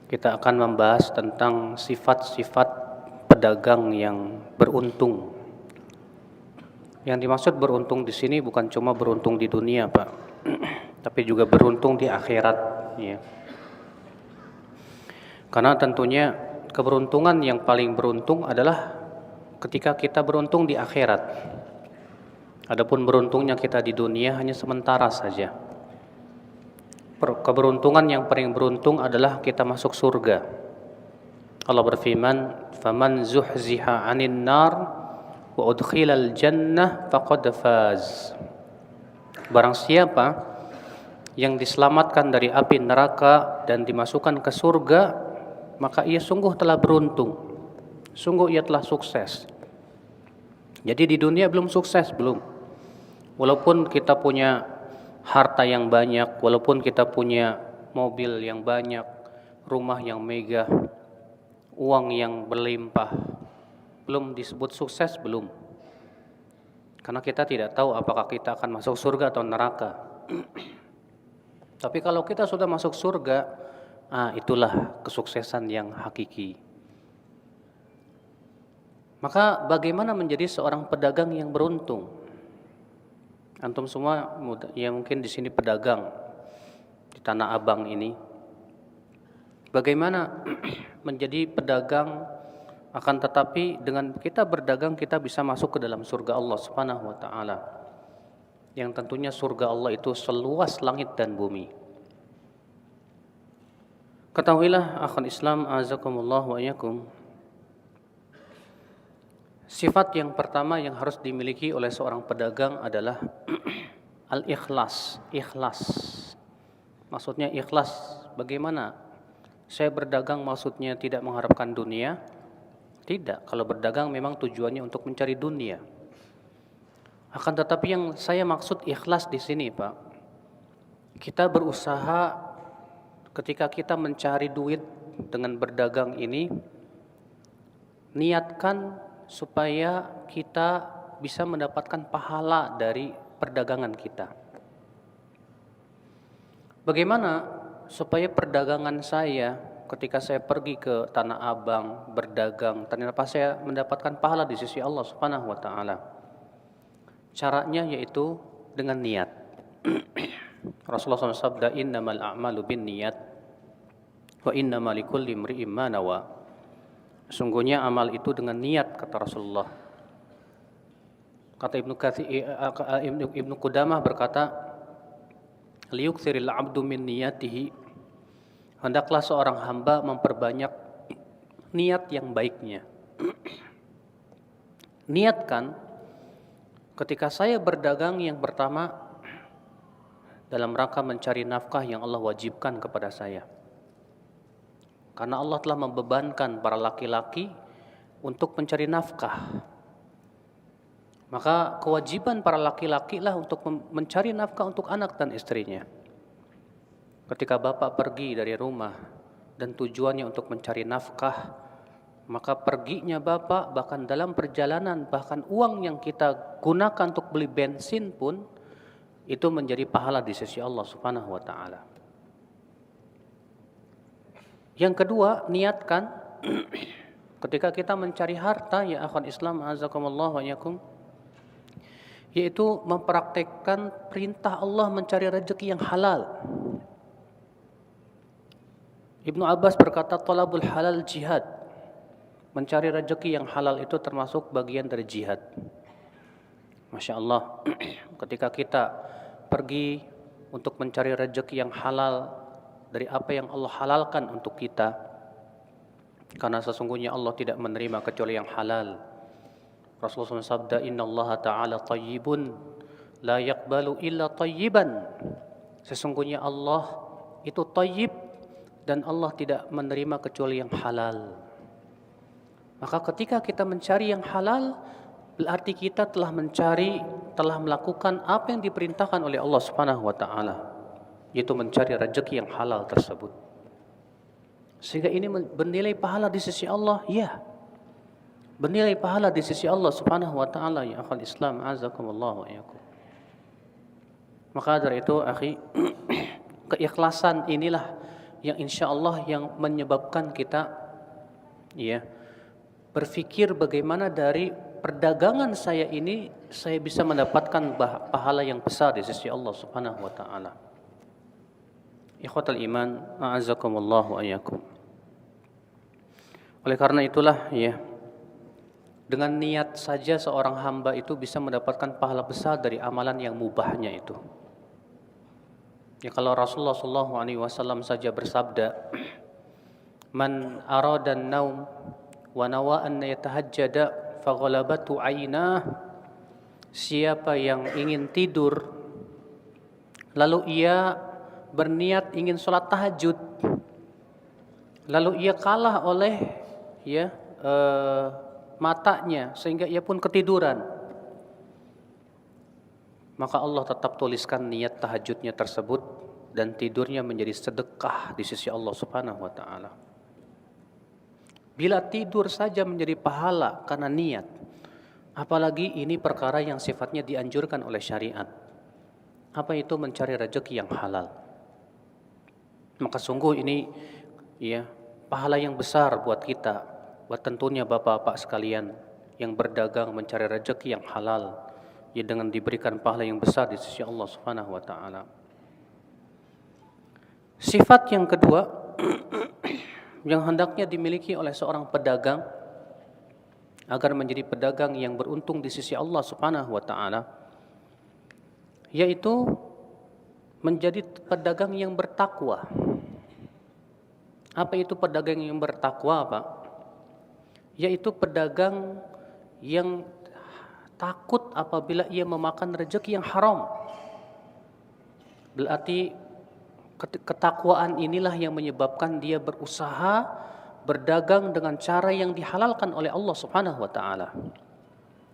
Kita akan membahas tentang sifat-sifat pedagang yang beruntung. Yang dimaksud beruntung di sini bukan cuma beruntung di dunia, Pak, tapi juga beruntung di akhirat, ya. Karena tentunya keberuntungan yang paling beruntung adalah ketika kita beruntung di akhirat. Adapun beruntungnya kita di dunia hanya sementara saja. Keberuntungan yang paling beruntung adalah kita masuk surga. Allah berfirman, "Faman zuhziha 'anil nar wa udkhilal jannah faqad faz." Barang siapa yang diselamatkan dari api neraka dan dimasukkan ke surga, maka ia sungguh telah beruntung. Sungguh ia telah sukses. Jadi di dunia belum sukses, belum. Walaupun kita punya harta yang banyak, walaupun kita punya mobil yang banyak, rumah yang megah, uang yang berlimpah, belum disebut sukses, belum. Karena kita tidak tahu apakah kita akan masuk surga atau neraka. Tapi kalau kita sudah masuk surga, itulah kesuksesan yang hakiki. Maka bagaimana menjadi seorang pedagang yang beruntung? Antum semua ya mungkin di sini pedagang di Tanah Abang ini. Bagaimana menjadi pedagang, akan tetapi dengan kita berdagang kita bisa masuk ke dalam surga Allah Subhanahu wa taala. Yang tentunya surga Allah itu seluas langit dan bumi. Ketahuilah akhwan Islam azakumullah wa iyyakum, sifat yang pertama yang harus dimiliki oleh seorang pedagang adalah al-ikhlas. Ikhlas. Maksudnya ikhlas bagaimana? Saya berdagang maksudnya tidak mengharapkan dunia? Tidak. Kalau berdagang memang tujuannya untuk mencari dunia. Akan tetapi yang saya maksud ikhlas di sini, Pak, kita berusaha ketika kita mencari duit dengan berdagang ini, niatkan supaya kita bisa mendapatkan pahala dari perdagangan kita. Bagaimana supaya perdagangan saya ketika saya pergi ke Tanah Abang berdagang, ternyata saya mendapatkan pahala di sisi Allah Subhanahu wa taala? Caranya yaitu dengan niat. Rasulullah SAW sabda, "Innamal a'malu binniyat wa innamal likulli imri'in ma nawa." Sungguhnya amal itu dengan niat, kata Rasulullah. Kata Ibnu Qudamah berkata, "Liyukthiril 'abdu min niyatihi." Hendaklah seorang hamba memperbanyak niat yang baiknya. Niatkan ketika saya berdagang, yang pertama dalam rangka mencari nafkah yang Allah wajibkan kepada saya. Karena Allah telah membebankan para laki-laki untuk mencari nafkah. Maka kewajiban para laki-laki lah untuk mencari nafkah untuk anak dan istrinya. Ketika bapak pergi dari rumah dan tujuannya untuk mencari nafkah, maka perginya bapak bahkan dalam perjalanan, bahkan uang yang kita gunakan untuk beli bensin pun itu menjadi pahala di sisi Allah Subhanahu wa taala. Yang kedua, niatkan ketika kita mencari harta, ya akhwan Islam azakumullah wa iyyakum, yaitu mempraktekkan perintah Allah mencari rezeki yang halal. Ibnu Abbas berkata, "Talabul halal jihad." Mencari rezeki yang halal itu termasuk bagian dari jihad. Masya Allah, ketika kita pergi untuk mencari rezeki yang halal dari apa yang Allah halalkan untuk kita, karena sesungguhnya Allah tidak menerima kecuali yang halal. Rasulullah SAW sabda, "Innallaha ta'ala tayyibun la yaqbalu illa tayyiban." Sesungguhnya Allah itu tayyib dan Allah tidak menerima kecuali yang halal. Maka ketika kita mencari yang halal, berarti kita telah melakukan apa yang diperintahkan oleh Allah Subhanahu wa taala, yaitu mencari rezeki yang halal tersebut. Sehingga ini bernilai pahala di sisi Allah, ya. Bernilai pahala di sisi Allah Subhanahu wa taala, ya akhwal Islam azakumullah wa iyyakum. Maka dari itu, akhi, keikhlasan inilah yang insya Allah yang menyebabkan kita ya berpikir bagaimana dari perdagangan saya ini saya bisa mendapatkan pahala yang besar di sisi Allah Subhanahu wa taala. Ikhwatal iman, a'azzakumullah wa iyyakum. Oleh karena itulah ya, dengan niat saja seorang hamba itu bisa mendapatkan pahala besar dari amalan yang mubahnya itu. Ya kalau Rasulullah sallallahu alaihi wasallam saja bersabda, "Man arada an-naum wa nawa an yatahajjada faghalabatu 'ainah." Siapa yang ingin tidur lalu ia berniat ingin sholat tahajud, lalu ia kalah oleh matanya sehingga ia pun ketiduran, maka Allah tetap tuliskan niat tahajudnya tersebut dan tidurnya menjadi sedekah di sisi Allah Subhanahu wa taala. Bila tidur saja menjadi pahala karena niat, apalagi ini perkara yang sifatnya dianjurkan oleh syariat. Apa itu mencari rezeki yang halal? Maka sungguh ini ya pahala yang besar buat kita, buat tentunya bapak-bapak sekalian yang berdagang mencari rezeki yang halal, ya dengan diberikan pahala yang besar di sisi Allah Subhanahu wa taala. Sifat yang kedua yang hendaknya dimiliki oleh seorang pedagang agar menjadi pedagang yang beruntung di sisi Allah Subhanahu wa taala, yaitu menjadi pedagang yang bertakwa. Apa itu pedagang yang bertakwa, Pak? Yaitu pedagang yang takut apabila ia memakan rezeki yang haram. Berarti ketakwaan inilah yang menyebabkan dia berusaha berdagang dengan cara yang dihalalkan oleh Allah Subhanahu wa taala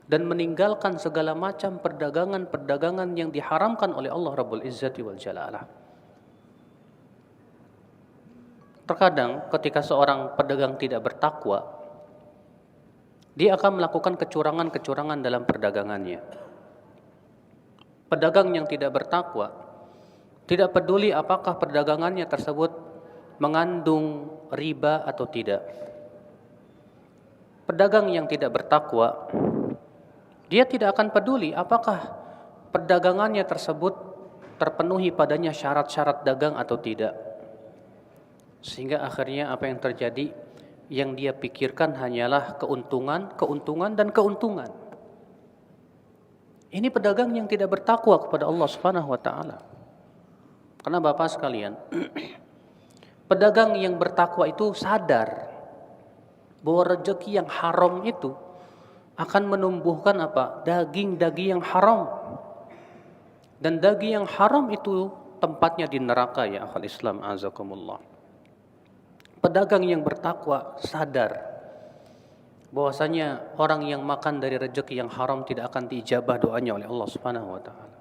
dan meninggalkan segala macam perdagangan-perdagangan yang diharamkan oleh Allah Rabbul Izzati wal Jalalah. Terkadang ketika seorang pedagang tidak bertakwa, dia akan melakukan kecurangan-kecurangan dalam perdagangannya. Pedagang yang tidak bertakwa tidak peduli apakah perdagangannya tersebut mengandung riba atau tidak. Pedagang yang tidak bertakwa, dia tidak akan peduli apakah perdagangannya tersebut terpenuhi padanya syarat-syarat dagang atau tidak. Sehingga akhirnya apa yang terjadi? Yang dia pikirkan hanyalah keuntungan, keuntungan, dan keuntungan. Ini pedagang yang tidak bertakwa kepada Allah Subhanahu wa taala. Karena Bapak sekalian, pedagang yang bertakwa itu sadar bahwa rezeki yang haram itu akan menumbuhkan apa? Daging-daging yang haram. Dan daging yang haram itu tempatnya di neraka, ya akhal Islam azakumullah. Pedagang yang bertakwa sadar bahwasanya orang yang makan dari rezeki yang haram tidak akan diijabah doanya oleh Allah Subhanahu wa taala.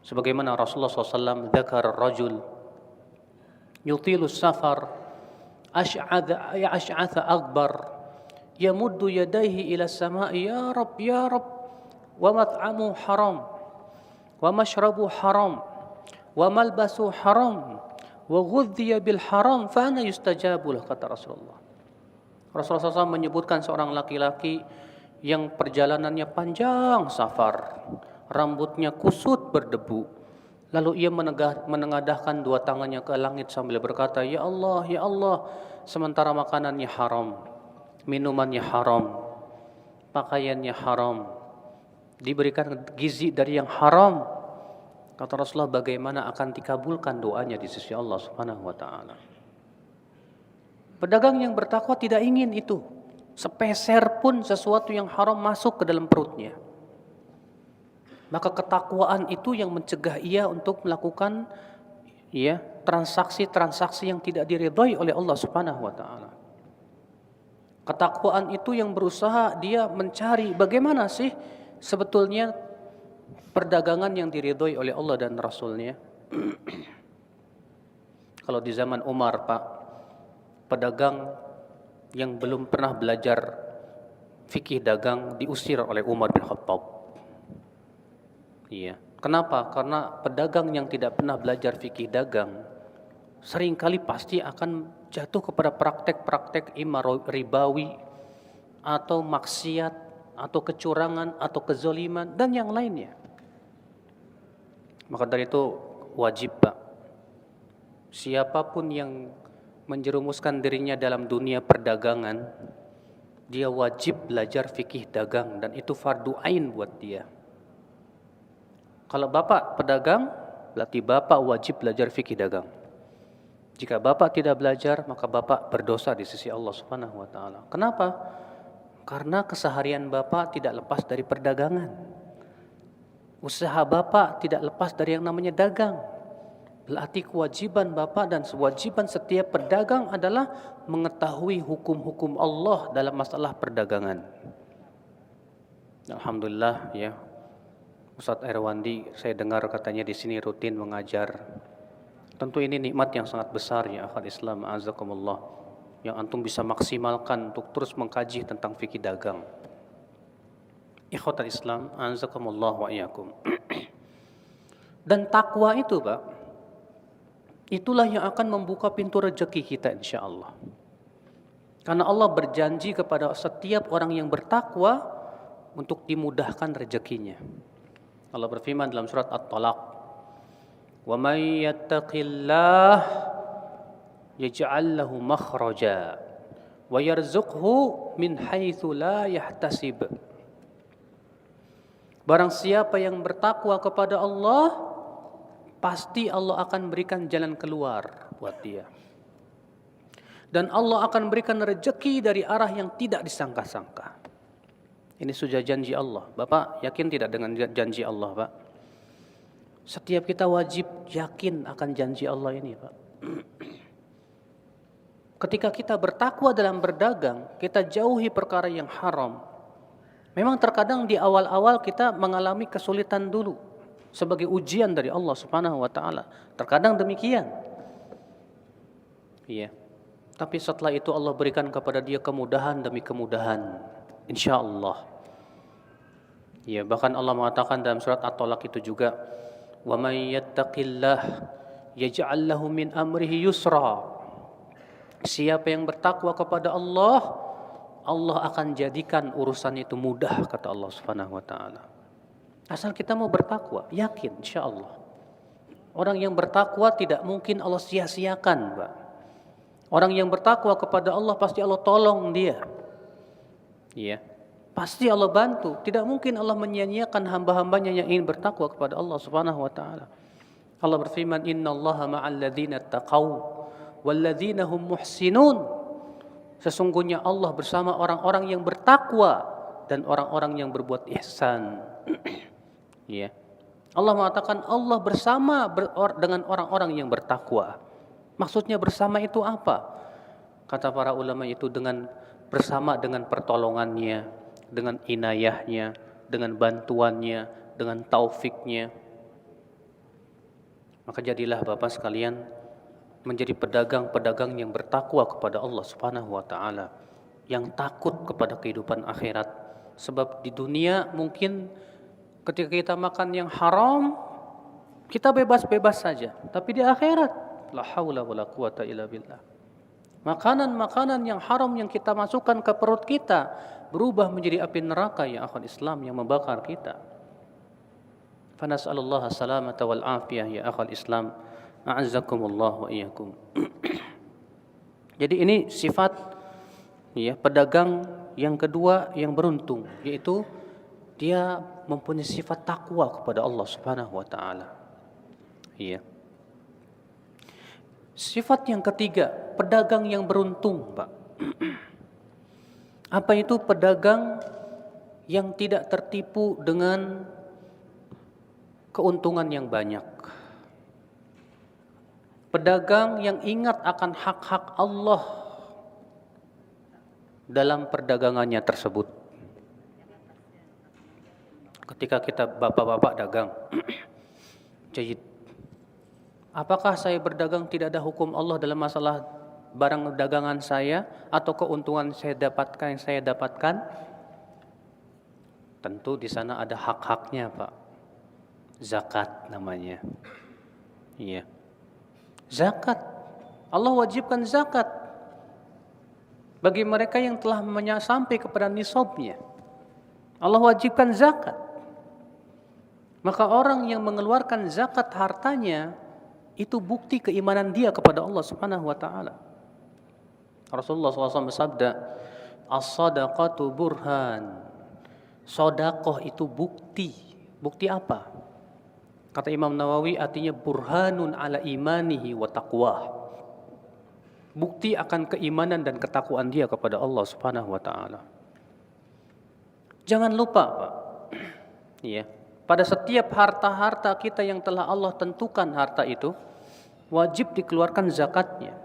Sebagaimana Rasulullah SAW dzakar rajul yutilu safar ash'atha akbar yamuddu yadayhi ila samai ya rab wa mat'amu haram wa mashrabu haram wa malbasu haram wa ghudhiya bil haram fa ana yustajabu lah, kata Rasulullah. Rasulullah SAW menyebutkan seorang laki-laki yang perjalanannya panjang safar, rambutnya kusut berdebu, lalu ia menengadahkan dua tangannya ke langit sambil berkata, ya Allah, sementara makanannya haram, minumannya haram, pakaiannya haram, diberikan gizi dari yang haram. Kata Rasulullah, bagaimana akan dikabulkan doanya di sisi Allah Subhanahu wa taala? Pedagang yang bertakwa tidak ingin itu sepeser pun sesuatu yang haram masuk ke dalam perutnya. Maka ketakwaan itu yang mencegah ia untuk melakukan transaksi-transaksi yang tidak diridhai oleh Allah Subhanahu wa taala. Ketakwaan itu yang berusaha dia mencari bagaimana sih sebetulnya perdagangan yang diridhoi oleh Allah dan Rasulnya. Kalau di zaman Umar, Pak, pedagang yang belum pernah belajar fikih dagang diusir oleh Umar bin Khattab. Iya. Kenapa? Karena pedagang yang tidak pernah belajar fikih dagang seringkali pasti akan jatuh kepada praktek-praktek imma ribawi atau maksiat atau kecurangan atau kezaliman dan yang lainnya. Maka dari itu wajib Pak, siapapun yang menjerumuskan dirinya dalam dunia perdagangan, dia wajib belajar fikih dagang dan itu fardu ain buat dia. Kalau Bapak pedagang, berarti Bapak wajib belajar fikih dagang. Jika Bapak tidak belajar, maka Bapak berdosa di sisi Allah Subhanahu wa taala. Kenapa? Karena keseharian Bapak tidak lepas dari perdagangan. Usaha Bapak tidak lepas dari yang namanya dagang. Berarti kewajiban Bapak dan kewajiban setiap pedagang adalah mengetahui hukum-hukum Allah dalam masalah perdagangan. Alhamdulillah ya. Ustadz Erwandi, saya dengar katanya di sini rutin mengajar. Tentu ini nikmat yang sangat besar ya akhwat Islam, azakumullah. Yang antum bisa maksimalkan untuk terus mengkaji tentang fikih dagang. Ikhwatal Islam, azakumullah wa iyyakum. Dan takwa itu Pak, itulah yang akan membuka pintu rezeki kita insyaallah. Karena Allah berjanji kepada setiap orang yang bertakwa untuk dimudahkan rezekinya. Allah berfirman dalam surat At-Talaq, "Wa may yattaqillah yaj'al lahu makhraja wa yarzuqhu min haitsu la yahtasib." Barang siapa yang bertakwa kepada Allah, pasti Allah akan berikan jalan keluar buat dia. Dan Allah akan berikan rezeki dari arah yang tidak disangka-sangka. Ini sudah janji Allah. Bapak yakin tidak dengan janji Allah, Pak? Setiap kita wajib yakin akan janji Allah ini, Pak. Ketika kita bertakwa dalam berdagang, kita jauhi perkara yang haram. Memang terkadang di awal-awal kita mengalami kesulitan dulu sebagai ujian dari Allah Subhanahu wa taala. Terkadang demikian. Iya. Tapi setelah itu Allah berikan kepada dia kemudahan demi kemudahan. Insyaallah. Ya, bahkan Allah mengatakan dalam surat At-Talaq itu juga, "Wa may yattaqillah yaj'al lahu min amrihi yusra." Siapa yang bertakwa kepada Allah, Allah akan jadikan urusan itu mudah, kata Allah Subhanahu wa taala. Asal kita mau bertakwa, yakin insyaallah. Orang yang bertakwa tidak mungkin Allah sia-siakan, Pak. Orang yang bertakwa kepada Allah pasti Allah tolong dia. Iya. Pasti Allah bantu. Tidak mungkin Allah menyia-nyiakan hamba-hambanya yang ingin bertakwa kepada Allah Subhanahu wa taala. Allah berfirman, "Innallaha ma'al ladzina taqaw wal ladzina hum muhsinun." Sesungguhnya Allah bersama orang-orang yang bertakwa dan orang-orang yang berbuat ihsan. Ya. Allah mengatakan Allah bersama dengan orang-orang yang bertakwa. Maksudnya bersama itu apa? Kata para ulama itu dengan bersama dengan pertolongannya, dengan inayahnya, dengan bantuannya, dengan taufiknya. Maka jadilah Bapak sekalian menjadi pedagang-pedagang yang bertakwa kepada Allah Subhanahu wa taala, yang takut kepada kehidupan akhirat. Sebab di dunia mungkin ketika kita makan yang haram, kita bebas-bebas saja, tapi di akhirat la haula wala quwata illa billah. Makanan-makanan yang haram yang kita masukkan ke perut kita berubah menjadi api neraka ya akhwat Islam yang membakar kita. Fa nas'alullah salamata wal afiyah ya akhwat Islam, a'azzakumullah wa iyyakum. Jadi ini sifat ya pedagang yang kedua yang beruntung, yaitu dia mempunyai sifat takwa kepada Allah Subhanahu wa taala. Iya. Sifat yang ketiga, pedagang yang beruntung, Pak. Apa itu pedagang yang tidak tertipu dengan keuntungan yang banyak? Pedagang yang ingat akan hak-hak Allah dalam perdagangannya tersebut. Ketika kita bapak-bapak dagang, jayid. Apakah saya berdagang tidak ada hukum Allah dalam masalah barang dagangan saya atau keuntungan saya dapatkan? Tentu di sana ada hak-haknya, Pak. Zakat namanya. Iya. Zakat. Allah wajibkan zakat bagi mereka yang telah sampai kepada nisabnya. Allah wajibkan zakat. Maka orang yang mengeluarkan zakat hartanya itu bukti keimanan dia kepada Allah Subhanahu wa taala. Rasulullah SAW bersabda, "As-sadaqatu burhan." Sedekah itu bukti. Bukti apa? Kata Imam Nawawi artinya burhanun ala imanihi wa taqwah. Bukti akan keimanan dan ketakwaan dia kepada Allah Subhanahu wa taala. Jangan lupa, Pak. Iya. Pada setiap harta-harta kita yang telah Allah tentukan harta itu wajib dikeluarkan zakatnya.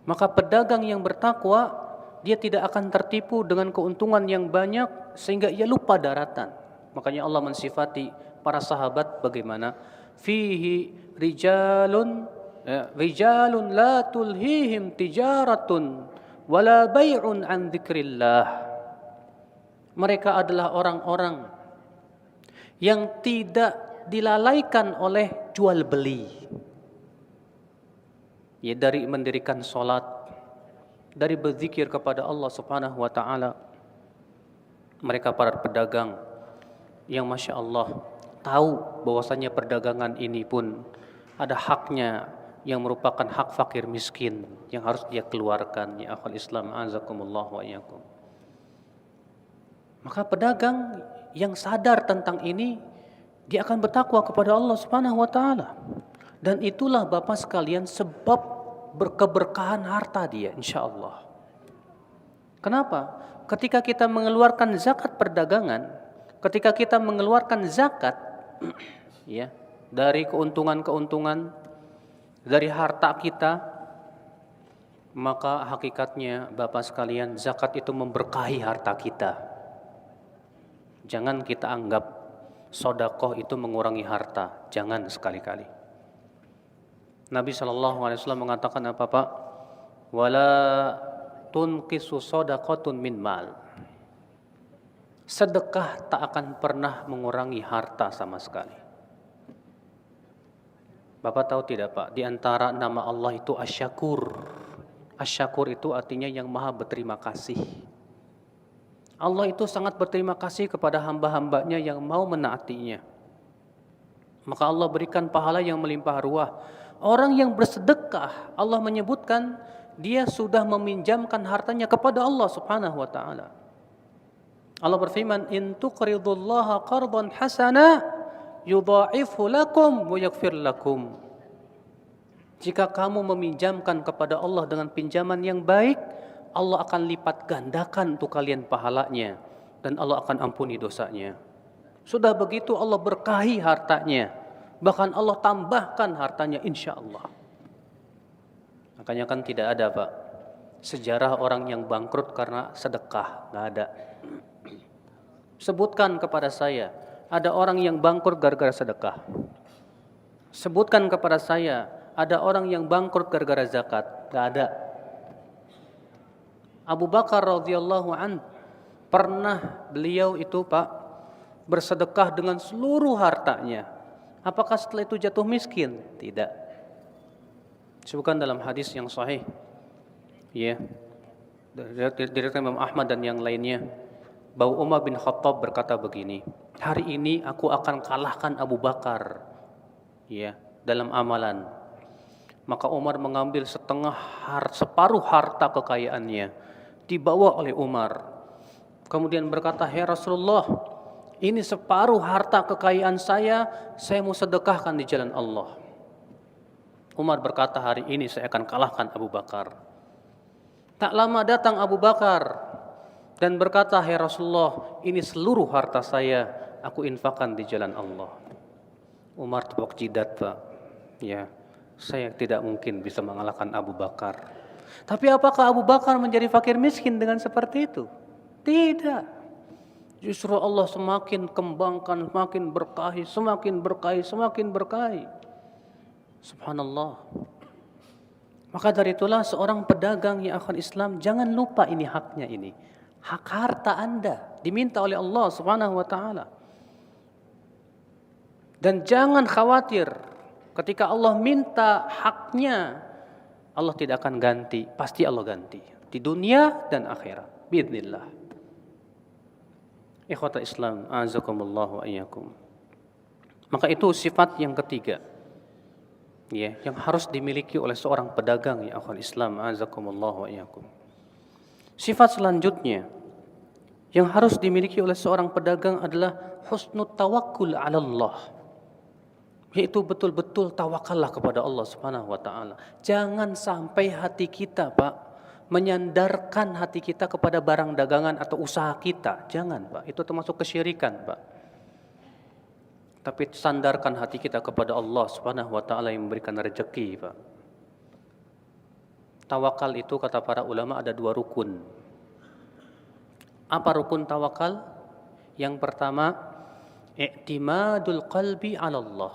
Maka pedagang yang bertakwa dia tidak akan tertipu dengan keuntungan yang banyak sehingga ia lupa daratan. Makanya Allah mensifati para sahabat bagaimana? Fihi rijalun la tulhihim tijaratun wala bai'un an dzikrillah. Mereka adalah orang-orang yang tidak dilalaikan oleh jual beli. Ya, dari mendirikan salat, dari berzikir kepada Allah Subhanahu wa taala. Mereka para pedagang yang Masya Allah tahu bahwasanya perdagangan ini pun ada haknya yang merupakan hak fakir miskin yang harus dia keluarkan. Ya akhwal Islam, azakumullah wa iyyakum. Maka pedagang yang sadar tentang ini, dia akan bertakwa kepada Allah Subhanahu wa taala. Dan itulah Bapak sekalian sebab berkeberkahan harta dia insyaallah. Kenapa? Ketika kita mengeluarkan zakat perdagangan, ketika kita mengeluarkan zakat ya, dari keuntungan-keuntungan dari harta kita, maka hakikatnya Bapak sekalian zakat itu memberkahi harta kita. Jangan kita anggap sedekah itu mengurangi harta, jangan sekali-kali. Nabi SAW mengatakan apa Pak? Wala tunqisu shadaqatun min mal. Sedekah tak akan pernah mengurangi harta sama sekali. Bapak tahu tidak Pak, di antara nama Allah itu Asy-Syakur. Asy-Syakur itu artinya yang maha berterima kasih. Allah itu sangat berterima kasih kepada hamba-hambanya yang mau menaatinya. Maka Allah berikan pahala yang melimpah ruah. Orang yang bersedekah, Allah menyebutkan dia sudah meminjamkan hartanya kepada Allah Subhanahu wa taala. Allah berfirman, "In tuqridullaha qardan hasana yudha'ifhu lakum wa yaghfir lakum." Jika kamu meminjamkan kepada Allah dengan pinjaman yang baik, Allah akan lipat gandakan untuk kalian pahalanya dan Allah akan ampuni dosanya. Sudah begitu Allah berkahi hartanya, bahkan Allah tambahkan hartanya insyaallah. Makanya kan tidak ada Pak sejarah orang yang bangkrut karena sedekah, nggak ada. Sebutkan kepada saya, ada orang yang bangkrut gara-gara sedekah. Sebutkan kepada saya, ada orang yang bangkrut gara-gara zakat, nggak ada. Abu Bakar radhiyallahu an pernah beliau itu Pak bersedekah dengan seluruh hartanya. Apakah setelah itu jatuh miskin? Tidak. Disebutkan dalam hadis yang sahih, ya, dari Imam Ahmad dan yang lainnya, bahwa Umar bin Khattab berkata begini, hari ini aku akan kalahkan Abu Bakar, ya, dalam amalan. Maka Umar mengambil separuh harta kekayaannya, dibawa oleh Umar. Kemudian berkata, "Hai Rasulullah, ini separuh harta kekayaan saya mau sedekahkan di jalan Allah." Umar berkata, hari ini saya akan kalahkan Abu Bakar. Tak lama datang Abu Bakar dan berkata, "Hai Rasulullah, ini seluruh harta saya aku infakkan di jalan Allah." Umar tepuk jidat Pak. Ya, saya tidak mungkin bisa mengalahkan Abu Bakar. Tapi apakah Abu Bakar menjadi fakir miskin dengan seperti itu? Tidak. Justru Allah semakin kembangkan, semakin berkahi, semakin berkahi, semakin berkahi. Subhanallah. Maka dari itulah seorang pedagang yang akan Islam, jangan lupa ini haknya ini. Hak harta Anda diminta oleh Allah Subhanahu wa taala. Dan jangan khawatir ketika Allah minta haknya, Allah tidak akan ganti, pasti Allah ganti di dunia dan akhirat biidznillah. Ikhwatal Islam, azakumullah wa iyyakum. Maka itu sifat yang ketiga, ya, yang harus dimiliki oleh seorang pedagang, ya akhwal Islam, azakumullah wa iyyakum. Sifat selanjutnya yang harus dimiliki oleh seorang pedagang adalah husnul tawakkul 'ala Allah. Yaitu betul-betul tawakallah kepada Allah Subhanahu wa taala. Jangan sampai hati kita, Pak, menyandarkan hati kita kepada barang dagangan atau usaha kita. Jangan, Pak. Itu termasuk kesyirikan, Pak. Tapi sandarkan hati kita kepada Allah Subhanahu wa taala yang memberikan rezeki, Pak. Tawakal itu kata para ulama ada 2 rukun. Apa rukun tawakal? Yang pertama, i'timadul qalbi 'ala Allah.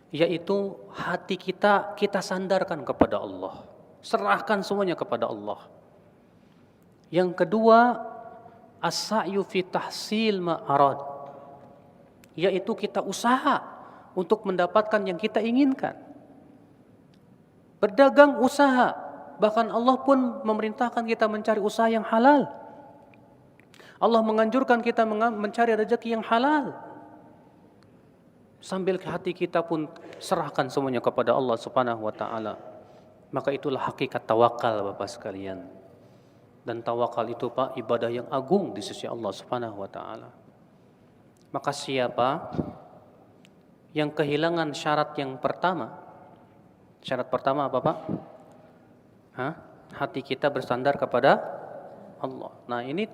Yaitu hati kita sandarkan kepada Allah. Serahkan semuanya kepada Allah. Yang kedua, as-sa'yu fi tahsil ma arad. Yaitu kita usaha untuk mendapatkan yang kita inginkan. Berdagang usaha, bahkan Allah pun memerintahkan kita mencari usaha yang halal. Allah menganjurkan kita mencari rezeki yang halal. Sambil hati kita pun serahkan semuanya kepada Allah Subhanahu wa taala. Maka itulah hakikat tawakal, Bapak sekalian. Dan tawakal itu, Pak, ibadah yang agung di sisi Allah Subhanahu wa taala. Maka siapa yang kehilangan syarat yang pertama? Syarat pertama apa, Pak? Hati kita bersandar kepada Allah. Nah, ini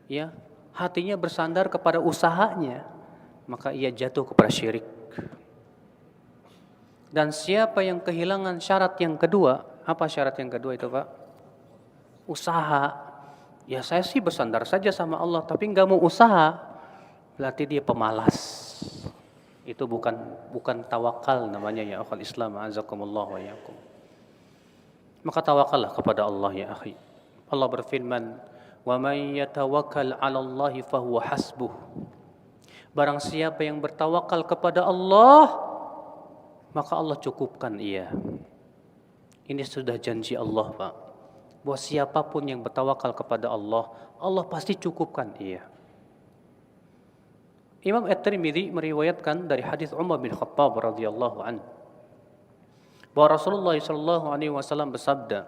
ya, hatinya bersandar kepada usahanya, maka ia jatuh kepada syirik. Dan siapa yang kehilangan syarat yang kedua, apa syarat yang kedua itu, Pak? Usaha. Ya, saya sih bersandar saja sama Allah, tapi nggak mau usaha, berarti dia pemalas. Itu bukan tawakal namanya, ya akhwal Islam, azakumullah wa iyyakum. Maka tawakallah kepada Allah, ya akhi. Allah berfirman, "Wa may yatawakkal 'ala Allahi fahuwa hasbuh." Barang siapa yang bertawakal kepada Allah, maka Allah cukupkan ia. Ini sudah janji Allah, Pak. Bahwa siapapun yang bertawakal kepada Allah, Allah pasti cukupkan ia. Imam At-Tirmidzi meriwayatkan dari hadis Umar bin Khattab radhiyallahu anhu bahwa Rasulullah sallallahu alaihi wasallam bersabda,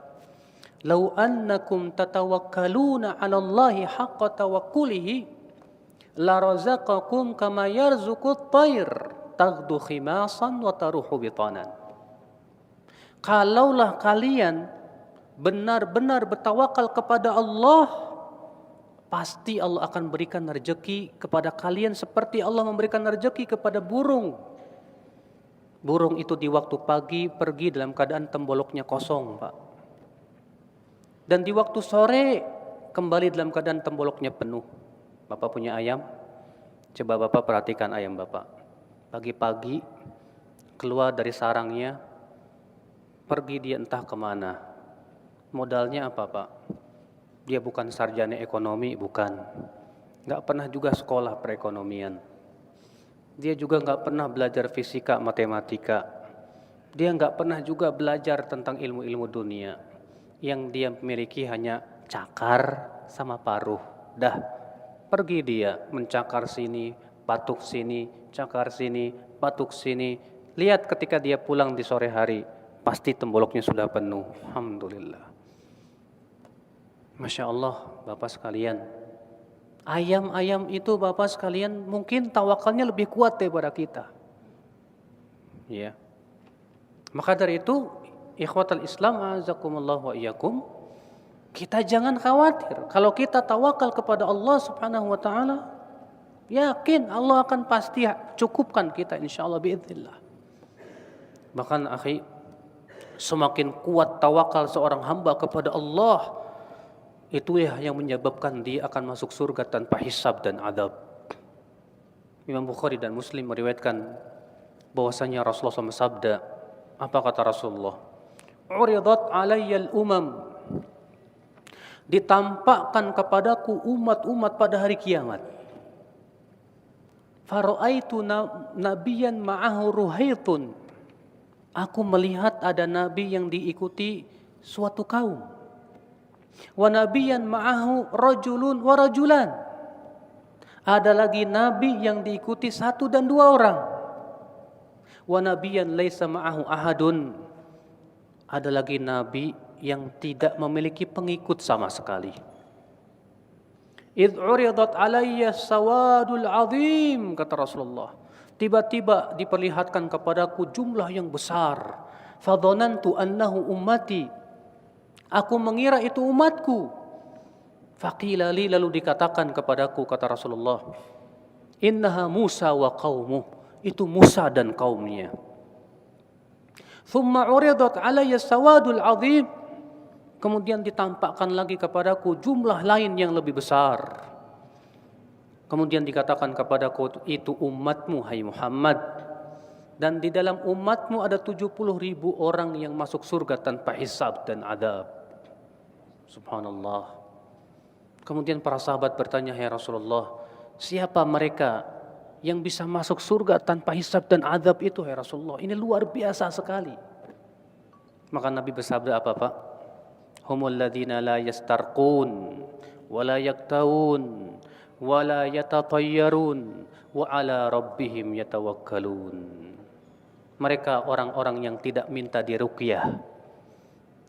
"Lau annakum tatawakkaluna 'ala Allahi haqqa tawakkulihi la razaqakum kama yarzuqut tayr taghdu khimasan wa taruhu bitanan." Kalaulah kalian benar-benar bertawakal kepada Allah, pasti Allah akan berikan rezeki kepada kalian seperti Allah memberikan rezeki kepada burung. Burung itu di waktu pagi pergi dalam keadaan temboloknya kosong, Pak. Dan di waktu sore kembali dalam keadaan temboloknya penuh. Bapak punya ayam? Coba Bapak perhatikan ayam Bapak. Pagi-pagi keluar dari sarangnya, pergi dia entah kemana. Modalnya apa, Pak? Dia bukan sarjana ekonomi, bukan. Nggak pernah juga sekolah perekonomian. Dia juga nggak pernah belajar fisika, matematika. Dia nggak pernah juga belajar tentang ilmu-ilmu dunia. Yang dia miliki hanya cakar sama paruh. Dah, pergi dia mencakar sini, patuk sini, cakar sini, patuk sini. Lihat ketika dia pulang di sore hari, pasti temboloknya sudah penuh. Alhamdulillah. Masya Allah, Bapak sekalian. Ayam-ayam itu Bapak sekalian mungkin tawakalnya lebih kuat daripada kita. Ya. Maka dari itu, ikhwatal Islam, azakumullah wa iyyakum, kita jangan khawatir. Kalau kita tawakal kepada Allah Subhanahu wa taala, yakin Allah akan pasti cukupkan kita insyaallah biidznillah. Bahkan akhi, semakin kuat tawakal seorang hamba kepada Allah, itu yang menyebabkan dia akan masuk surga tanpa hisab dan adab. Imam Bukhari dan Muslim meriwayatkan bahwasanya Rasulullah SAW bersabda, apa kata Rasulullah? Uridat alayyal umam, ditampakkan kepadaku umat-umat pada hari kiamat. Fara'aitu nabiyyan ma'ahu ruhaitun Aku melihat ada nabi yang diikuti suatu kaum. Wa nabiyyan ma'ahu rajulun wa rajulan. Ada lagi nabi yang diikuti 1 dan 2 orang. Wa nabiyyan laisa ma'ahu ahadun. Ada lagi nabi yang tidak memiliki pengikut sama sekali. Idh uridat alayya sawadul azim, kata Rasulullah. Tiba-tiba diperlihatkan kepadaku jumlah yang besar. Fadhanantu annahu ummati. Aku mengira itu umatku. Faqila li, lalu dikatakan kepadaku, kata Rasulullah, innaha Musa wa qaumuh. Itu Musa dan kaumnya. Thumma uridat alayya sawadul azim. Kemudian ditampakkan lagi kepadaku jumlah lain yang lebih besar. Kemudian dikatakan kepadaku, itu umatmu hai Muhammad. Dan di dalam umatmu ada 70.000 orang yang masuk surga tanpa hisab dan adab. Subhanallah. Kemudian para sahabat bertanya, ya Rasulullah, siapa mereka yang bisa masuk surga tanpa hisab dan adab itu, ya Rasulullah? Ini luar biasa sekali. Maka Nabi bersabda apa, Pak? Humul ladzina la yastarqun wa la yaktawun wa la yatatayyarun wa ala rabbihim yatawakkalun. Mereka orang-orang yang tidak minta diruqyah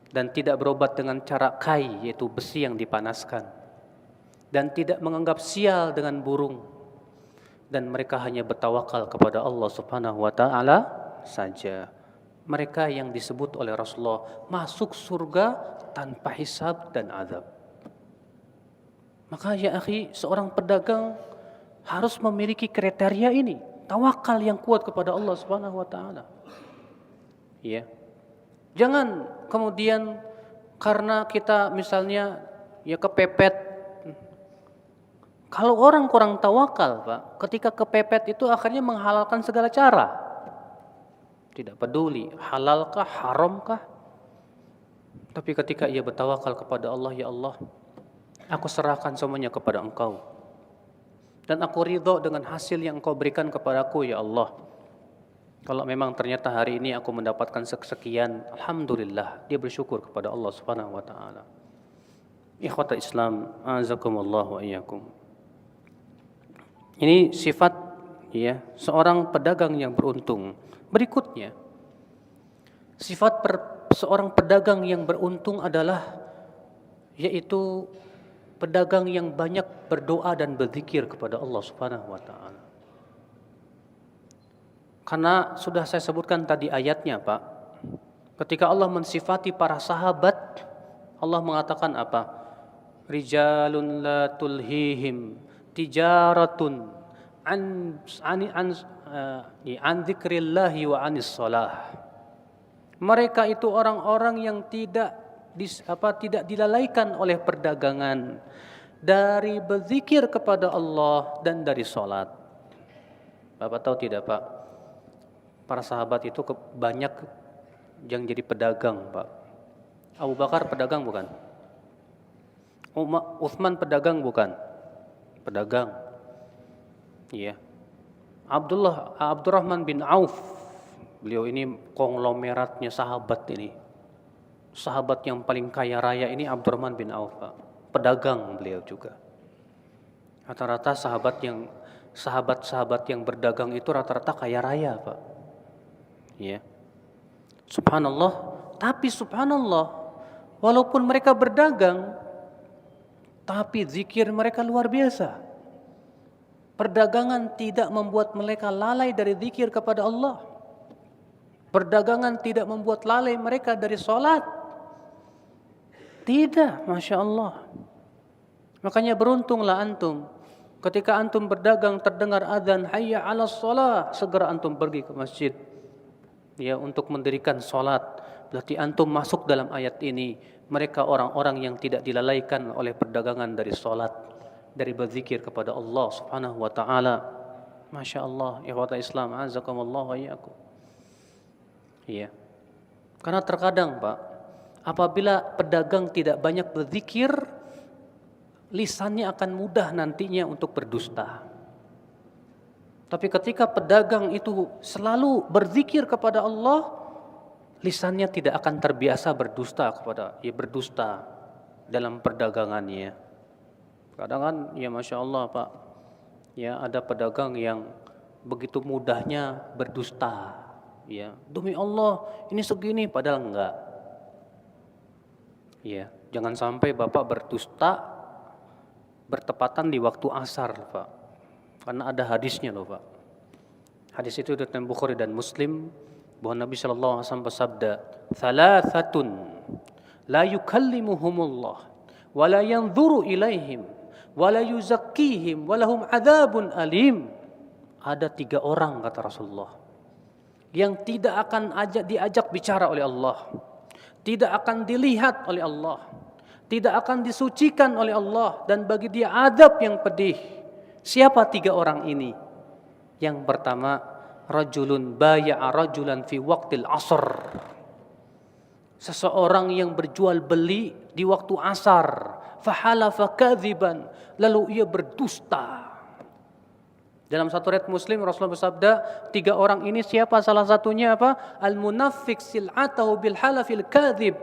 dan tidak berobat dengan cara kai, yaitu besi yang dipanaskan, dan tidak menganggap sial dengan burung, dan mereka hanya bertawakal kepada Allah Subhanahu wa taala saja. Mereka yang disebut oleh Rasulullah masuk surga tanpa hisab dan azab. Maka ya akhi, seorang pedagang harus memiliki kriteria ini, tawakal yang kuat kepada Allah Subhanahu wa taala. Ya. Jangan kemudian karena kita misalnya ya kepepet. Kalau orang kurang tawakal, Pak, ketika kepepet itu akhirnya menghalalkan segala cara. Tidak peduli halalkah, haramkah. Tapi ketika ia bertawakal kepada Allah, ya Allah, aku serahkan semuanya kepada Engkau. Dan aku ridho dengan hasil yang Engkau berikan kepadaku, ya Allah. Kalau memang ternyata hari ini aku mendapatkan sekian, alhamdulillah, dia bersyukur kepada Allah Subhanahu wa taala. Ikhwata Islam, azakumullah wa iyyakum. Ini sifat ya seorang pedagang yang beruntung. Berikutnya, sifat seorang pedagang yang beruntung adalah yaitu pedagang yang banyak berdoa dan berzikir kepada Allah Subhanahu wa taala. Karena sudah saya sebutkan tadi ayatnya, Pak. Ketika Allah mensifati para sahabat, Allah mengatakan apa? Rijalun la tulhihim tijaratun an dzikrillahi wa anis shalah. Mereka itu orang-orang yang tidak dilalaikan oleh perdagangan, dari berzikir kepada Allah dan dari salat. Bapak tahu tidak, Pak? Para sahabat itu banyak yang jadi pedagang, Pak. Abu Bakar pedagang bukan? Utsman pedagang bukan? Pedagang. Iya. Abdurrahman bin Auf, beliau ini konglomeratnya sahabat ini. Sahabat yang paling kaya raya ini Abdurrahman bin Auf, Pak. Pedagang beliau juga. Rata-rata sahabat yang berdagang itu rata-rata kaya raya, Pak. Ya. Subhanallah, tapi subhanallah, walaupun mereka berdagang, tapi zikir mereka luar biasa. Perdagangan tidak membuat mereka lalai dari zikir kepada Allah. Perdagangan tidak membuat lalai mereka dari salat. Tidak, Masya Allah. Makanya beruntunglah antum. Ketika antum berdagang terdengar azan hayya 'alas shalah, segera antum pergi ke masjid. Ya, untuk mendirikan salat. Berarti antum masuk dalam ayat ini. Mereka orang-orang yang tidak dilalaikan oleh perdagangan dari salat, dari berzikir kepada Allah Subhanahu wa taala. Masya Allah, ikhwata Islam, azakumullah wa iyyakum. Iya. Karena terkadang, Pak, apabila pedagang tidak banyak berzikir, lisannya akan mudah nantinya untuk berdusta. Tapi ketika pedagang itu selalu berzikir kepada Allah, lisannya tidak akan terbiasa berdusta dalam perdagangannya. Kadang kan ya Masya Allah Pak, ya ada pedagang yang begitu mudahnya berdusta, ya demi Allah ini segini padahal enggak. Ya, jangan sampai Bapak berdusta bertepatan di waktu asar Pak, karena ada hadisnya loh Pak. Hadis itu dari Bukhari dan Muslim bahwa Nabi sallallahu alaihi wasallam bersabda, "Thalathatun la yukallimuhumullah wa la yanzuru ilaihim wa la yuzakkihim wa lahum adzabun alim." Ada 3 orang kata Rasulullah yang tidak akan diajak bicara oleh Allah, tidak akan dilihat oleh Allah, tidak akan disucikan oleh Allah, dan bagi dia adab yang pedih. Siapa 3 orang ini? Yang pertama, rajulun baya'a rajulan fi waqtil asr. Seseorang yang berjual beli di waktu asar, fahalafa kadziban, lalu ia berdusta. Dalam satu riwayat Muslim Rasulullah bersabda, 3 orang ini siapa? Salah satunya apa? Al-munafiq sil'atahu bil halafil kadzib.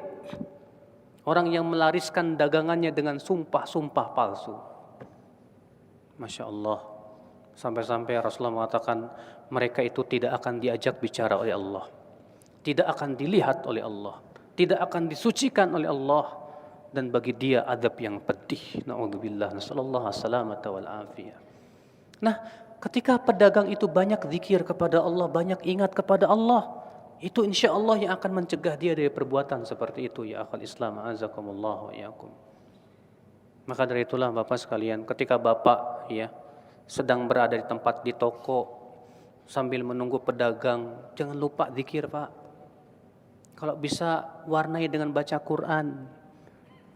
Orang yang melariskan dagangannya dengan sumpah-sumpah palsu. Masya Allah. Sampai-sampai Rasulullah mengatakan mereka itu tidak akan diajak bicara oleh Allah, tidak akan dilihat oleh Allah, tidak akan disucikan oleh Allah, dan bagi dia adab yang pedih. Na'udzubillah, nasallallahu assalamata wal afiyah. Nah, ketika pedagang itu banyak zikir kepada Allah, banyak ingat kepada Allah, itu insya Allah yang akan mencegah dia dari perbuatan seperti itu. Ya akhal Islam, azakumullah wa iyakum. Maka dari itulah Bapak sekalian, ketika Bapak sedang berada di tempat di toko sambil menunggu pedagang, jangan lupa zikir Pak. Kalau bisa warnai dengan baca Quran,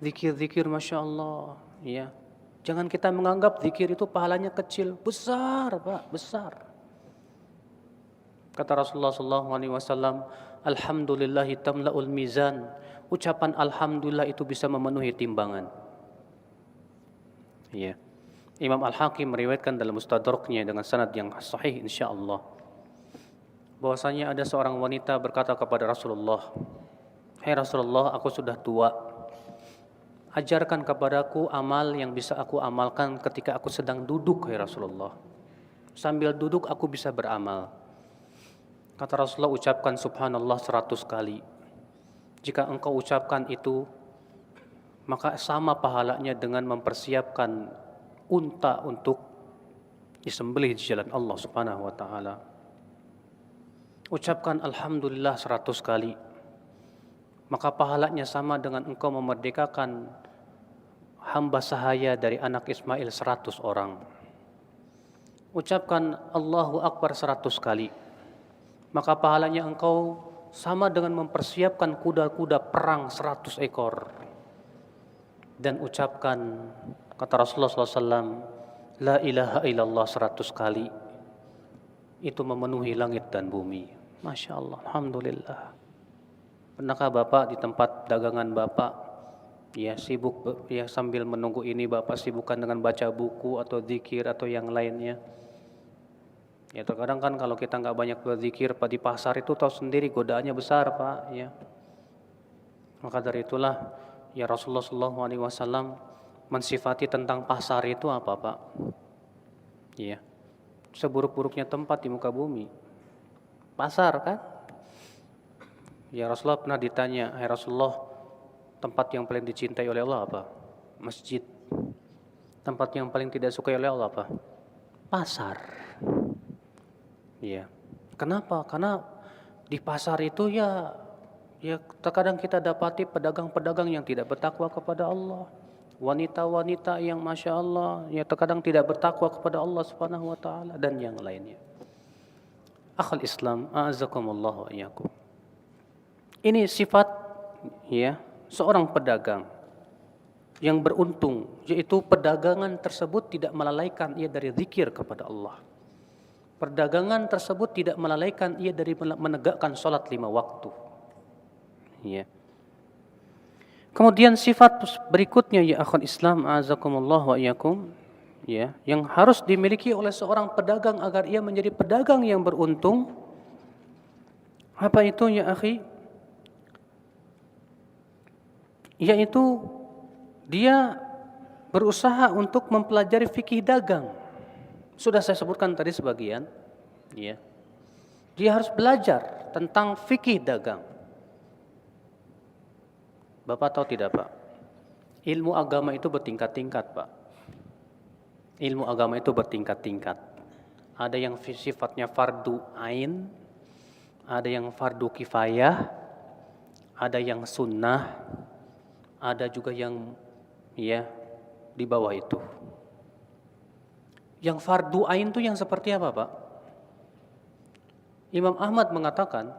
zikir-zikir Masya Allah. Ya, jangan kita menganggap zikir itu pahalanya kecil, besar Pak, besar. Kata Rasulullah SAW, alhamdulillahi tamla'ul mizan. Ucapan alhamdulillah itu bisa memenuhi timbangan. Ya. Imam Al-Hakim meriwayatkan dalam Mustadraknya dengan sanad yang sahih insyaallah, bahwasanya ada seorang wanita berkata kepada Rasulullah, "Hai Rasulullah, aku sudah tua. Ajarkan kepadaku amal yang bisa aku amalkan ketika aku sedang duduk, hai Rasulullah. Sambil duduk aku bisa beramal." Kata Rasulullah, ucapkan subhanallah 100 kali. Jika engkau ucapkan itu, maka sama pahalanya dengan mempersiapkan unta untuk disembelih di jalan Allah Subhanahu wa taala. Ucapkan alhamdulillah 100 kali, maka pahalanya sama dengan engkau memerdekakan hamba sahaya dari anak Ismail 100 orang. Ucapkan Allahu Akbar 100 kali, maka pahalanya engkau sama dengan mempersiapkan kuda-kuda perang 100 ekor. Dan ucapkan, kata Rasulullah SAW, la ilaha illallah 100 kali, itu memenuhi langit dan bumi. Masya Allah, alhamdulillah. Pernahkah Bapak di tempat dagangan Bapak, sibuk, sambil menunggu ini Bapak sibukkan dengan baca buku atau zikir atau yang lainnya? Ya terkadang kan kalau kita nggak banyak berzikir Pak, di pasar itu tahu sendiri godaannya besar Pak. Ya. Maka dari itulah ya Rasulullah SAW mensifati tentang pasar itu apa Pak? Ya, seburuk-buruknya tempat di muka bumi, pasar kan? Ya Rasulullah pernah ditanya, hai Rasulullah, tempat yang paling dicintai oleh Allah apa? Masjid. Tempat yang paling tidak sukai oleh Allah apa? Pasar. Ya, kenapa? Karena di pasar itu ya terkadang kita dapati pedagang-pedagang yang tidak bertakwa kepada Allah, wanita-wanita yang Masya Allah ya terkadang tidak bertakwa kepada Allah Subhanahu wa taala, dan yang lainnya. Akhul Islam, a'azakumullah wa iyyakum. Ini sifat seorang pedagang yang beruntung, yaitu perdagangan tersebut tidak melalaikan ia dari zikir kepada Allah. Perdagangan tersebut tidak melalaikan ia dari menegakkan salat 5 waktu. Ya. Kemudian sifat berikutnya ya akhul Islam, a'azakumullah wa iyyakum, yang harus dimiliki oleh seorang pedagang agar ia menjadi pedagang yang beruntung. Apa itu ya akhi? yaitu dia berusaha untuk mempelajari fikih dagang. Sudah saya sebutkan tadi sebagian, ya. Dia harus belajar tentang fikih dagang. Bapak tahu tidak, Pak? Ilmu agama itu bertingkat-tingkat, Pak. Ilmu agama itu bertingkat-tingkat. Ada yang sifatnya fardu ain, ada yang fardu kifayah, ada yang sunnah, ada juga yang ya di bawah itu. Yang fardu ain itu yang seperti apa, Pak? Imam Ahmad mengatakan,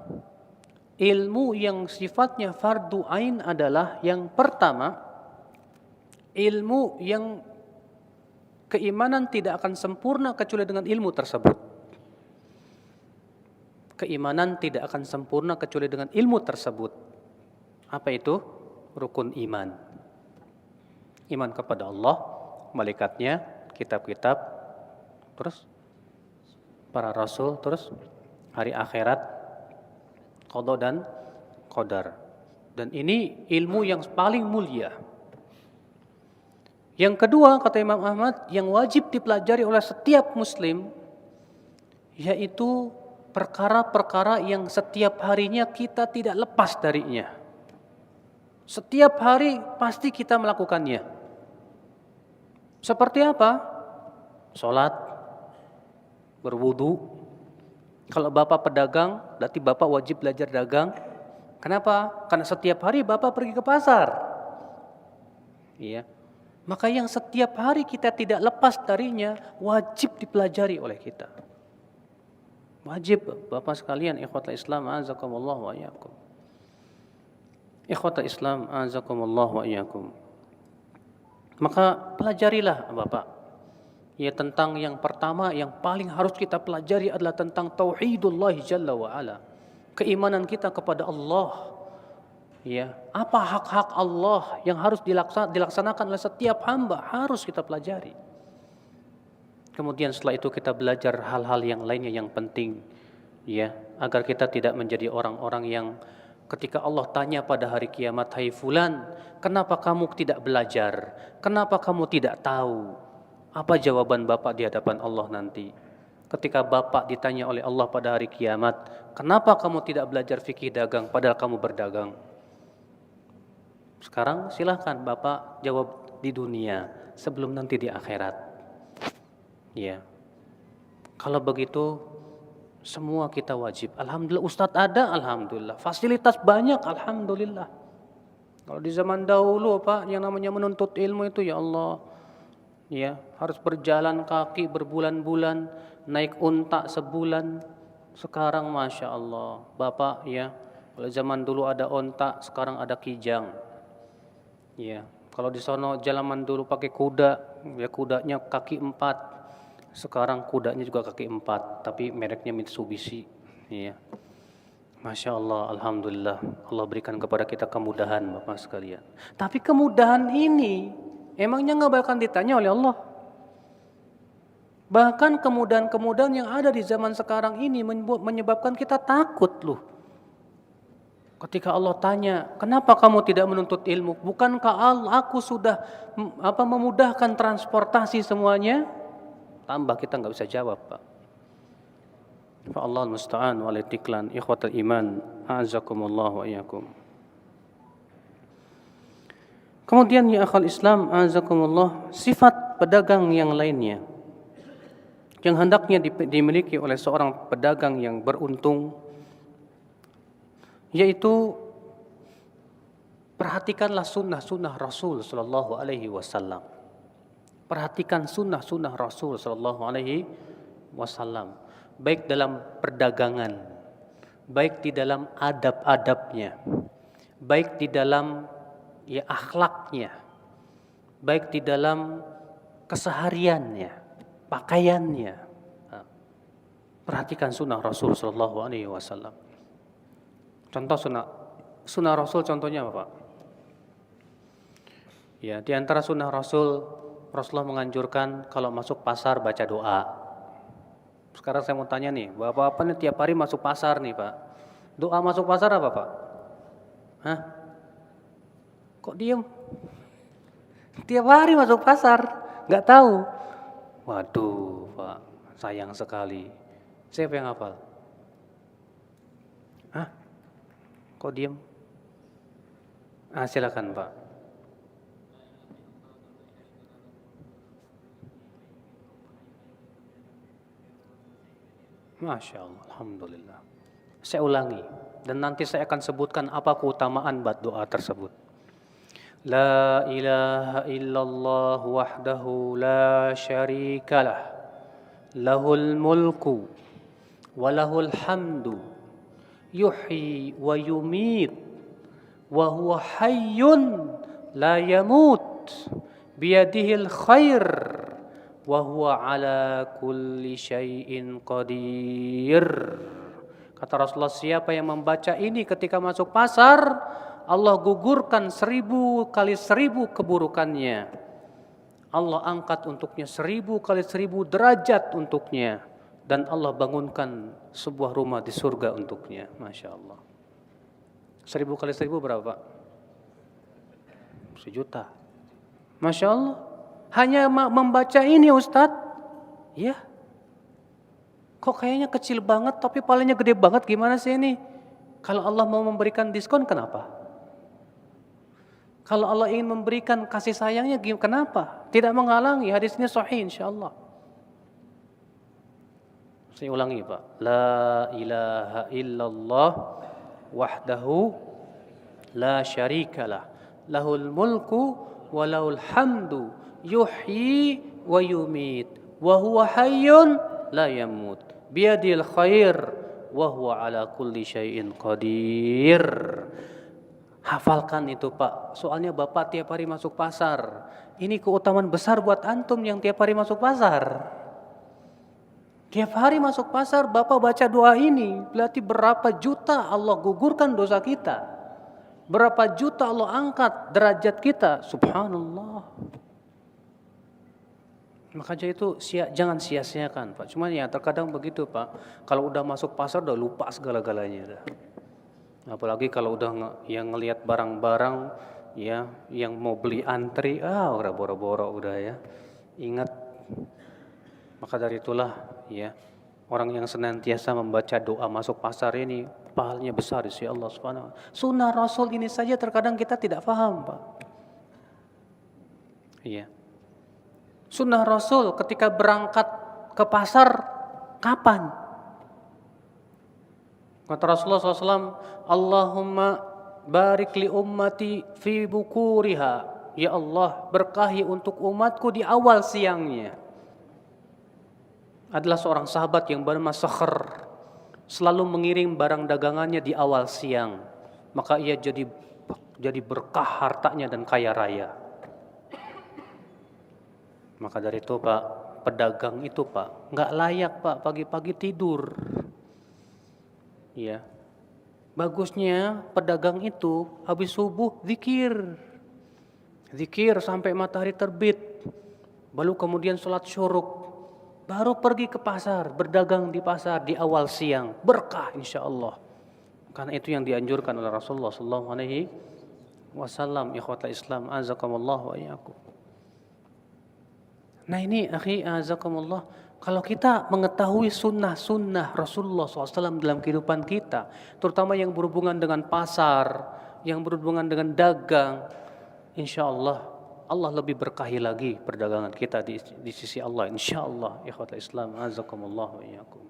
ilmu yang sifatnya fardu ain adalah yang pertama, ilmu yang keimanan tidak akan sempurna kecuali dengan ilmu tersebut. Keimanan tidak akan sempurna kecuali dengan ilmu tersebut. Apa itu? Rukun iman. Iman kepada Allah, malaikatnya, kitab-kitab, terus para rasul, terus hari akhirat, qada dan qadar. Dan ini ilmu yang paling mulia. Yang kedua, kata Imam Ahmad, yang wajib dipelajari oleh setiap muslim, yaitu perkara-perkara yang setiap harinya kita tidak lepas darinya. Setiap hari pasti kita melakukannya. Seperti apa? Sholat, berwudu. Kalau Bapak pedagang, berarti Bapak wajib belajar dagang. Kenapa? Karena setiap hari Bapak pergi ke pasar. Iya. Maka yang setiap hari kita tidak lepas darinya wajib dipelajari oleh kita. Wajib, Bapak sekalian, ikhwatal Islam azakumullah wa iyyakum. Ikhwatal Islam azakumullah wa iyyakum. Maka pelajarilah Bapak. Ya, tentang yang pertama yang paling harus kita pelajari adalah tentang tauhidullah jalla wa ala. Keimanan kita kepada Allah. Ya, apa hak-hak Allah yang harus dilaksanakan oleh setiap hamba harus kita pelajari. Kemudian setelah itu kita belajar hal-hal yang lainnya yang penting, ya, agar kita tidak menjadi orang-orang yang ketika Allah tanya pada hari kiamat, "Hai fulan, kenapa kamu tidak belajar? Kenapa kamu tidak tahu?" Apa jawaban Bapak di hadapan Allah nanti? Ketika Bapak ditanya oleh Allah pada hari kiamat, "Kenapa kamu tidak belajar fikih dagang padahal kamu berdagang?" Sekarang silahkan Bapak jawab di dunia sebelum nanti di akhirat. Ya. Kalau begitu semua kita wajib. Alhamdulillah Ustadz ada, alhamdulillah. Fasilitas banyak, alhamdulillah. Kalau di zaman dahulu Pak, yang namanya menuntut ilmu itu ya Allah, ya harus berjalan kaki berbulan-bulan, naik unta sebulan. Sekarang Masya Allah, Bapak ya, kalau zaman dulu ada unta, sekarang ada kijang. Ya, kalau di sono zaman dulu pakai kuda, ya kudanya kaki 4. Sekarang kudanya juga kaki 4, tapi mereknya Mitsubishi. Ya. Masya Allah, alhamdulillah. Allah berikan kepada kita kemudahan, Bapak sekalian. Tapi kemudahan ini emangnya nggak bakal ditanya oleh Allah. Bahkan kemudahan-kemudahan yang ada di zaman sekarang ini menyebabkan kita takut loh. Ketika Allah tanya, kenapa kamu tidak menuntut ilmu? Bukankah aku sudah memudahkan transportasi semuanya? Tambah kita nggak bisa jawab, Pak. Fa Allah musta'an wa al-itiklan, ikhwatal iman, a'azakumullah wa iyyakum. Kemudian ya akhal Islam, a'azakumullah, sifat pedagang yang lainnya yang hendaknya dimiliki oleh seorang pedagang yang beruntung, yaitu perhatikanlah sunnah-sunnah Rasul sallallahu alaihi wasallam. Perhatikan sunnah-sunnah Rasul sallallahu alaihi wasallam, baik dalam perdagangan, baik di dalam adab-adabnya, baik di dalam ya akhlaknya, baik di dalam kesehariannya, pakaiannya. Perhatikan sunnah Rasul sallallahu alaihi wasallam. Contoh sunnah Rasul contohnya apa, Pak? Ya, di antara sunnah Rasulullah menganjurkan kalau masuk pasar baca doa. Sekarang saya mau tanya nih, Bapak nih tiap hari masuk pasar nih, Pak. Doa masuk pasar apa, Pak? Hah? Kok diem? Tiap hari masuk pasar, nggak tahu. Waduh, Pak, sayang sekali. Siapa yang hafal? Hah? Kok diem? Silakan, Pak. Masya Allah, Alhamdulillah. Saya ulangi, dan nanti saya akan sebutkan apa keutamaan doa tersebut. La ilaha illallah wahdahu la syarikalah, lahul mulku wa lahul hamdu, yuhyi wa yumit, wa huwa hayyun la yamut, biyadihil khair, wa huwa ala kulli syai'in qadir. Kata Rasulullah, siapa yang membaca ini ketika masuk pasar, Allah gugurkan 1000 kali 1000 keburukannya. Allah angkat untuknya 1000 kali 1000 derajat untuknya. Dan Allah bangunkan sebuah rumah di surga untuknya. Masya Allah. 1000 kali 1000 berapa? 1 juta. Masya Allah. Hanya membaca ini Ustadz. Ya. Kok kayaknya kecil banget tapi palingnya gede banget, gimana sih ini? Kalau Allah mau memberikan diskon kenapa? Kalau Allah ingin memberikan kasih sayangnya kenapa? Tidak menghalangi, hadis ini sahih insyaallah. Saya ulangi Pak. La ilaha illallah wahdahu la syarikalah, lahul mulku wa lahul hamdu, yuhyi wa yumit, wa huwa hayyun la yamut, biyadil khair, wa huwa ala kulli syai'in qadir. Hafalkan itu Pak, soalnya Bapak tiap hari masuk pasar. Ini keutamaan besar buat antum yang tiap hari masuk pasar. Tiap hari masuk pasar Bapak baca doa ini, berarti berapa juta Allah gugurkan dosa kita. Berapa juta Allah angkat derajat kita, subhanallah. Makanya itu jangan sia-siakan Pak. Cuma ya terkadang begitu Pak, kalau udah masuk pasar udah lupa segala-galanya dah. Apalagi kalau udah yang ngelihat barang-barang ya yang mau beli antri, udah boro-boro udah ya. Ingat, maka dari itulah ya orang yang senantiasa membaca doa masuk pasar ini pahalanya besar di sisi Allah Subhanahu wa taala. Sunnah Rasul ini saja terkadang kita tidak paham Pak. Iya. Sunnah Rasul ketika berangkat ke pasar kapan? Kata Rasulullah SAW, Allahumma barik li ummati fi bukuriha. Ya Allah, berkahi untuk umatku di awal siangnya. Adalah seorang sahabat yang bernama Sakhr, selalu mengirim barang dagangannya di awal siang. Maka ia jadi berkah hartanya dan kaya raya. Maka dari itu Pak, pedagang itu Pak, nggak layak Pak pagi-pagi tidur. Ya, bagusnya pedagang itu habis subuh zikir sampai matahari terbit, baru kemudian sholat syuruk, baru pergi ke pasar, berdagang di pasar di awal siang, berkah insya Allah. Karena itu yang dianjurkan oleh Rasulullah SAW. Ikhwatal Islam, azakumullah wa iyyakum. Nah ini akhi azakumullah, kalau kita mengetahui sunnah-sunnah Rasulullah SAW dalam kehidupan kita, terutama yang berhubungan dengan pasar, yang berhubungan dengan dagang, insya Allah Allah lebih berkahi lagi perdagangan kita di sisi Allah, insya Allah. Ikhwatul Islam, azakumullah wa iyyakum.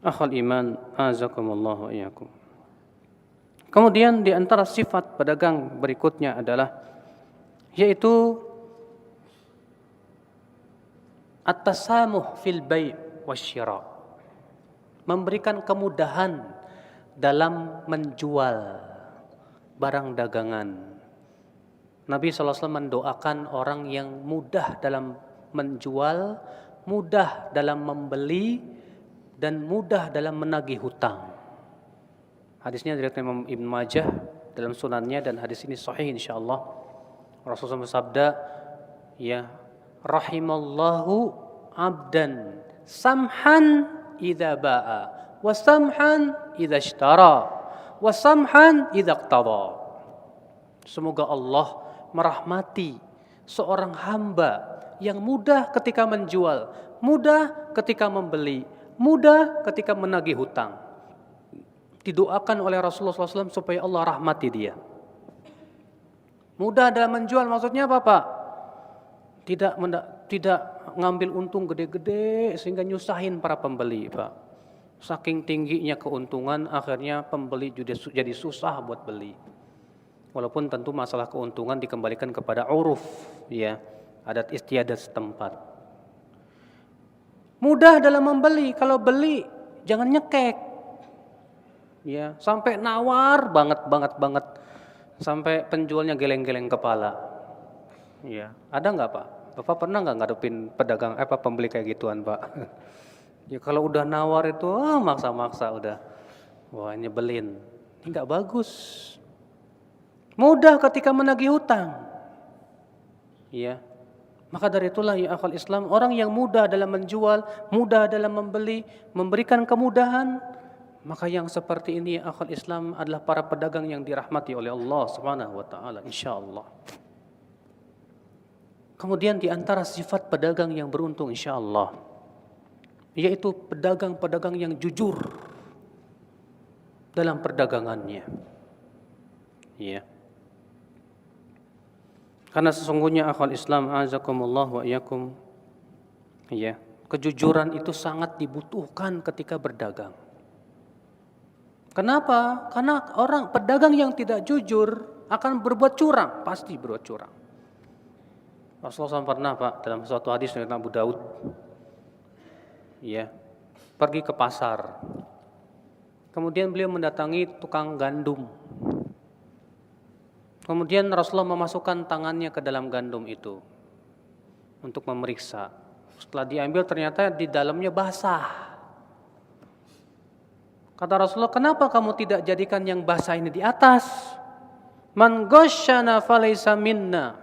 Akhul iman, azakumullah wa iyyakum. Kemudian di antara sifat pedagang berikutnya adalah yaitu at-tasamuh fil bai' wasyira. Memberikan kemudahan dalam menjual barang dagangan. Nabi SAW mendoakan orang yang mudah dalam menjual, mudah dalam membeli, dan mudah dalam menagih hutang. Hadisnya dari Imam Ibn Majah dalam sunannya, dan hadis ini sahih insyaallah. Rasulullah bersabda, ya rahimallahu abdan samhan idza ba'a wa samhan idza ishtara wa samhan idza iqtada. Semoga Allah merahmati seorang hamba yang mudah ketika menjual, mudah ketika membeli, mudah ketika menagih hutang. Didoakan oleh Rasulullah SAW supaya Allah rahmati dia. Mudah dalam menjual maksudnya apa, Pak? Tidak ngambil untung gede-gede sehingga nyusahin para pembeli, Pak. Saking tingginya keuntungan akhirnya pembeli jadi susah buat beli. Walaupun tentu masalah keuntungan dikembalikan kepada uruf, ya, adat istiadat setempat. Mudah dalam membeli, kalau beli jangan nyekek. Ya, sampai nawar banget sampai penjualnya geleng-geleng kepala. Ya, ada nggak, Pak? Bapak pernah nggak ngadepin pedagang pembeli kayak gituan, Pak? Ya kalau udah nawar itu maksa-maksa udah. Wah, nyebelin. Ini nggak bagus. Mudah ketika menagih hutang. Ya. Maka dari itulah ya akhwal Islam, orang yang mudah dalam menjual, mudah dalam membeli, memberikan kemudahan, maka yang seperti ini ya akhwal Islam adalah para pedagang yang dirahmati oleh Allah Subhanahu wa taala insyaallah. Kemudian di antara sifat pedagang yang beruntung insyaallah, yaitu pedagang-pedagang yang jujur dalam perdagangannya. Ya. Karena sesungguhnya akhwal Islam azakumullah wa iyyakum, ya, kejujuran itu sangat dibutuhkan ketika berdagang. Kenapa? Karena orang pedagang yang tidak jujur akan berbuat curang, pasti berbuat curang. Rasulullah SAW pernah, Pak, dalam suatu hadis dari Abu Daud, ya, pergi ke pasar. Kemudian beliau mendatangi tukang gandum. Kemudian Rasulullah memasukkan tangannya ke dalam gandum itu untuk memeriksa. Setelah diambil ternyata di dalamnya basah. Kata Rasulullah, kenapa kamu tidak jadikan yang basah ini di atas? Man ghasyana falaysa minna.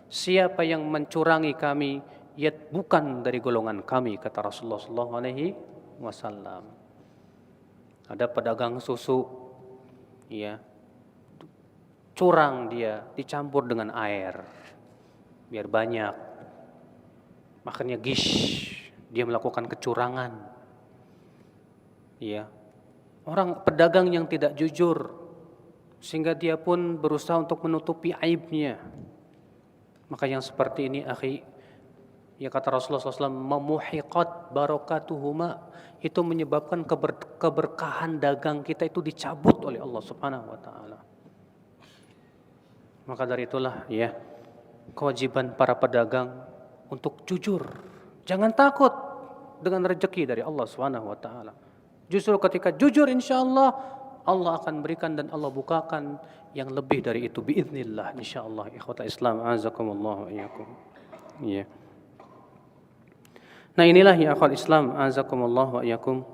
Siapa yang mencurangi kami, ia bukan dari golongan kami, kata Rasulullah SAW. Ada pedagang susu, ya, curang dia, dicampur dengan air biar banyak, makanya gish, dia melakukan kecurangan. Ya, orang pedagang yang tidak jujur sehingga dia pun berusaha untuk menutupi aibnya. Maka yang seperti ini akhi, ya kata Rasulullah SAW, memuhiqat barakatuhuma, itu menyebabkan keberkahan dagang kita itu dicabut oleh Allah Subhanahu wa taala. Maka dari itulah ya kewajiban para pedagang untuk jujur. Jangan takut dengan rezeki dari Allah Subhanahu wa taala. Justru ketika jujur insyaallah Allah akan berikan dan Allah bukakan yang lebih dari itu biiznillah insyaallah. Ikhwatal Islam azakumullah wa iyyakum. Ya. Nah, inilah ya akhwal Islam azakumullah wa iyyakum,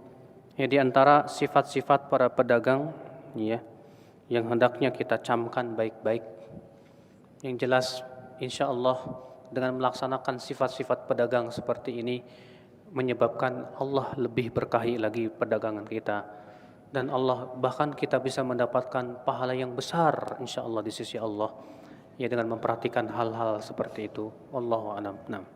ya di antara sifat-sifat para pedagang ya yang hendaknya kita camkan baik-baik. Yang jelas insyaallah dengan melaksanakan sifat-sifat pedagang seperti ini menyebabkan Allah lebih berkahi lagi perdagangan kita, dan Allah bahkan kita bisa mendapatkan pahala yang besar insyaallah di sisi Allah ya dengan memperhatikan hal-hal seperti itu. Wallahu a'lam. Nah.